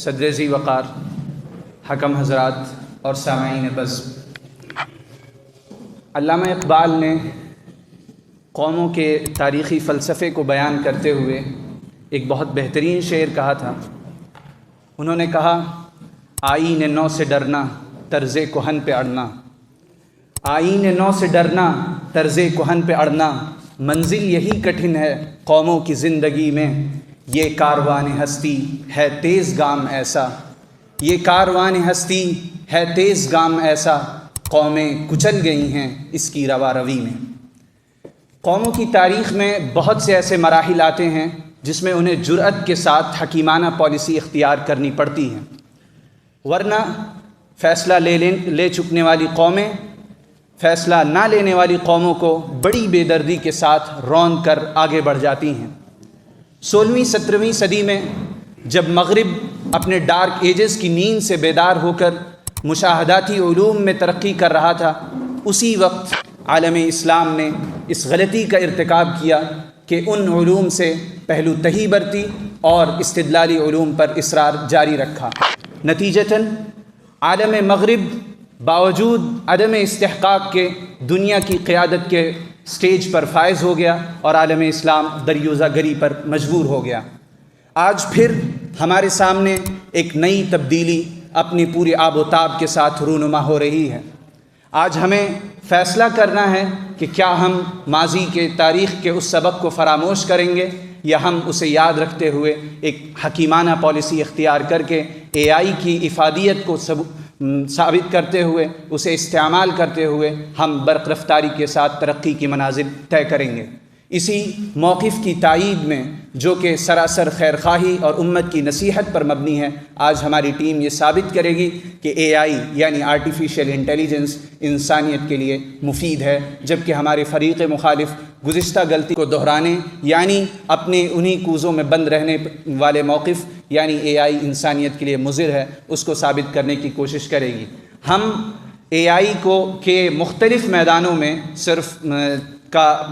صدر ذی وقار، حکم حضرات اور سامعین بزم، علامہ اقبال نے قوموں کے تاریخی فلسفے کو بیان کرتے ہوئے ایک بہت بہترین شعر کہا تھا۔ انہوں نے کہا، آئین نو سے ڈرنا طرز کہن پہ اڑنا، آئین نو سے ڈرنا طرز کہن پہ اڑنا، منزل یہی کٹھن ہے قوموں کی زندگی میں، یہ کاروان ہستی ہے تیز گام ایسا، یہ کاروان ہستی ہے تیز گام ایسا، قومیں کچل گئی ہیں اس کی روا روی میں۔ قوموں کی تاریخ میں بہت سے ایسے مراحل آتے ہیں جس میں انہیں جرأت کے ساتھ حکیمانہ پالیسی اختیار کرنی پڑتی ہیں، ورنہ فیصلہ لے چکنے والی قومیں فیصلہ نہ لینے والی قوموں کو بڑی بے دردی کے ساتھ روند کر آگے بڑھ جاتی ہیں۔ 16ویں 17ویں صدی میں جب مغرب اپنے ڈارک ایجز کی نیند سے بیدار ہو کر مشاہداتی علوم میں ترقی کر رہا تھا، اسی وقت عالم اسلام نے اس غلطی کا ارتکاب کیا کہ ان علوم سے پہلو تہی برتی اور استدلالی علوم پر اصرار جاری رکھا۔ نتیجتاً عالم مغرب باوجود عدم استحقاق کے دنیا کی قیادت کے سٹیج پر فائز ہو گیا اور عالم اسلام دریوزہ گری پر مجبور ہو گیا۔ آج پھر ہمارے سامنے ایک نئی تبدیلی اپنی پوری آب و تاب کے ساتھ رونما ہو رہی ہے۔ آج ہمیں فیصلہ کرنا ہے کہ کیا ہم ماضی کے تاریخ کے اس سبق کو فراموش کریں گے یا ہم اسے یاد رکھتے ہوئے ایک حکیمانہ پالیسی اختیار کر کے اے آئی کی افادیت کو ثابت کرتے ہوئے، اسے استعمال کرتے ہوئے ہم برق رفتاری کے ساتھ ترقی کی منازل طے کریں گے۔ اسی موقف کی تائید میں، جو کہ سراسر خیرخواہی اور امت کی نصیحت پر مبنی ہے، آج ہماری ٹیم یہ ثابت کرے گی کہ اے آئی یعنی آرٹیفیشیل انٹیلیجنس انسانیت کے لیے مفید ہے، جبکہ ہمارے فریق مخالف گزشتہ غلطی کو دہرانے یعنی اپنے انہی کوزوں میں بند رہنے والے موقف یعنی اے آئی انسانیت کے لیے مضر ہے، اس کو ثابت کرنے کی کوشش کرے گی۔ ہم اے آئی کے مختلف میدانوں میں صرف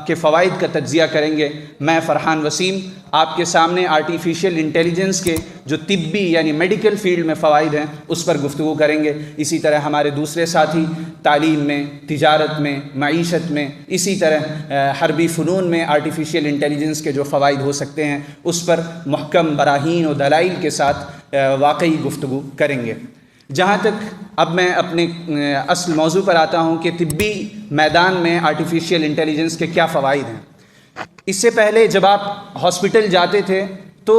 کے فوائد کا تجزیہ کریں گے۔ میں فرحان وسیم آپ کے سامنے آرٹیفیشیل انٹیلیجنس کے جو طبی یعنی میڈیکل فیلڈ میں فوائد ہیں اس پر گفتگو کریں گے۔ اسی طرح ہمارے دوسرے ساتھی تعلیم میں، تجارت میں، معیشت میں، اسی طرح حربی فنون میں آرٹیفیشیل انٹیلیجنس کے جو فوائد ہو سکتے ہیں اس پر محکم براہین و دلائل کے ساتھ واقعی گفتگو کریں گے۔ جہاں تک اب میں اپنے اصل موضوع پر آتا ہوں کہ طبی میدان میں آرٹیفیشیل انٹیلیجنس کے کیا فوائد ہیں۔ اس سے پہلے جب آپ ہاسپٹل جاتے تھے تو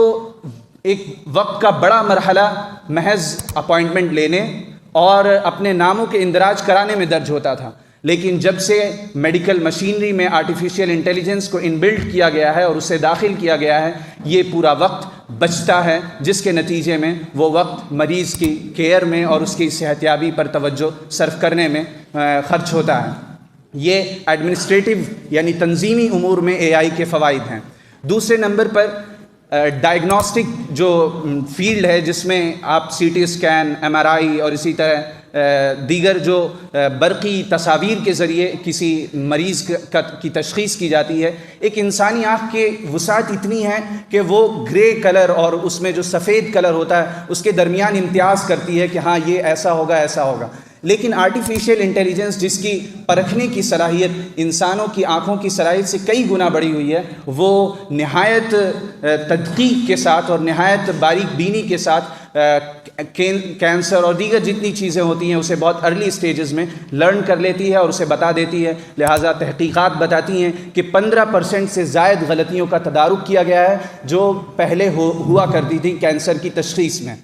ایک وقت کا بڑا مرحلہ محض اپوائنٹمنٹ لینے اور اپنے ناموں کے اندراج کرانے میں درج ہوتا تھا، لیکن جب سے میڈیکل مشینری میں آرٹیفیشیل انٹیلیجنس کو انبلٹ کیا گیا ہے اور اسے داخل کیا گیا ہے، یہ پورا وقت بچتا ہے، جس کے نتیجے میں وہ وقت مریض کی کیئر میں اور اس کی صحتیابی پر توجہ صرف کرنے میں خرچ ہوتا ہے۔ یہ ایڈمنسٹریٹو یعنی تنظیمی امور میں اے آئی کے فوائد ہیں۔ دوسرے نمبر پر ڈائگنوسٹک جو فیلڈ ہے، جس میں آپ C T scan, M R I اور اسی طرح دیگر جو برقی تصاویر کے ذریعے کسی مریض کی تشخیص کی جاتی ہے، ایک انسانی آنکھ کی وسعت اتنی ہے کہ وہ گرے کلر اور اس میں جو سفید کلر ہوتا ہے اس کے درمیان امتیاز کرتی ہے کہ ہاں یہ ایسا ہوگا ایسا ہوگا۔ لیکن آرٹیفیشیل انٹیلیجنس جس کی پرکھنے کی صلاحیت انسانوں کی آنکھوں کی صلاحیت سے کئی گنا بڑی ہوئی ہے، وہ نہایت تدقیق کے ساتھ اور نہایت باریک بینی کے ساتھ کینسر اور دیگر جتنی چیزیں ہوتی ہیں اسے بہت ارلی سٹیجز میں لرن کر لیتی ہے اور اسے بتا دیتی ہے۔ لہٰذا تحقیقات بتاتی ہیں کہ 15% سے زائد غلطیوں کا تدارک کیا گیا ہے جو پہلے ہوا کرتی تھی کینسر کی تشخیص میں۔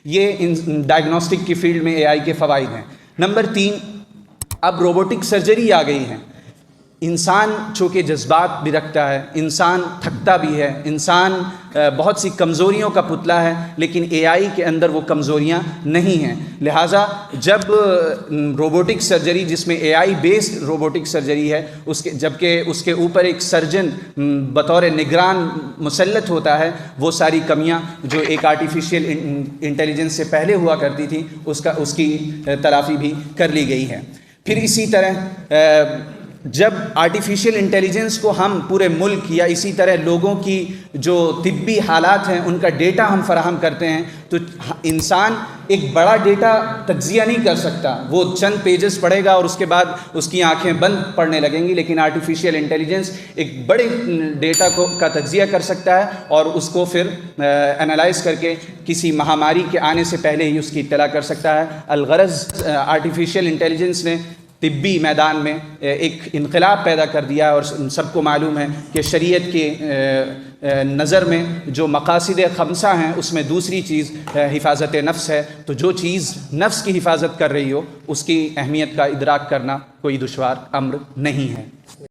یہ ڈائگنوسٹک کی فیلڈ میں اے آئی کے فوائد ہیں۔ نمبر 3، اب روبوٹک سرجری آ گئی ہیں۔ انسان چونکہ جذبات بھی رکھتا ہے، انسان تھکتا بھی ہے، انسان بہت سی کمزوریوں کا پتلا ہے، لیکن اے آئی کے اندر وہ کمزوریاں نہیں ہیں۔ لہٰذا جب روبوٹک سرجری جس میں اے آئی بیسڈ روبوٹک سرجری ہے، جبکہ اس کے اوپر ایک سرجن بطور نگران مسلط ہوتا ہے، وہ ساری کمیاں جو ایک آرٹیفیشیل انٹیلیجنس سے پہلے ہوا کرتی تھی اس کی تلافی بھی کر لی گئی ہے۔ پھر اسی طرح جب آرٹیفیشیل انٹیلیجنس کو ہم پورے ملک یا اسی طرح لوگوں کی جو طبی حالات ہیں ان کا ڈیٹا ہم فراہم کرتے ہیں تو انسان ایک بڑا ڈیٹا تجزیہ نہیں کر سکتا، وہ چند پیجز پڑھے گا اور اس کے بعد اس کی آنکھیں بند پڑھنے لگیں گی، لیکن آرٹیفیشیل انٹیلیجنس ایک بڑے ڈیٹا کا تجزیہ کر سکتا ہے اور اس کو پھر انالائز کر کے کسی مہاماری کے آنے سے پہلے ہی اس کی اطلاع کر سکتا ہے۔ الغرض آرٹیفیشیل انٹیلیجنس نے طبی میدان میں ایک انقلاب پیدا کر دیا، اور سب کو معلوم ہے کہ شریعت کے نظر میں جو مقاصد خمسہ ہیں اس میں دوسری چیز حفاظت نفس ہے، تو جو چیز نفس کی حفاظت کر رہی ہو اس کی اہمیت کا ادراک کرنا کوئی دشوار امر نہیں ہے۔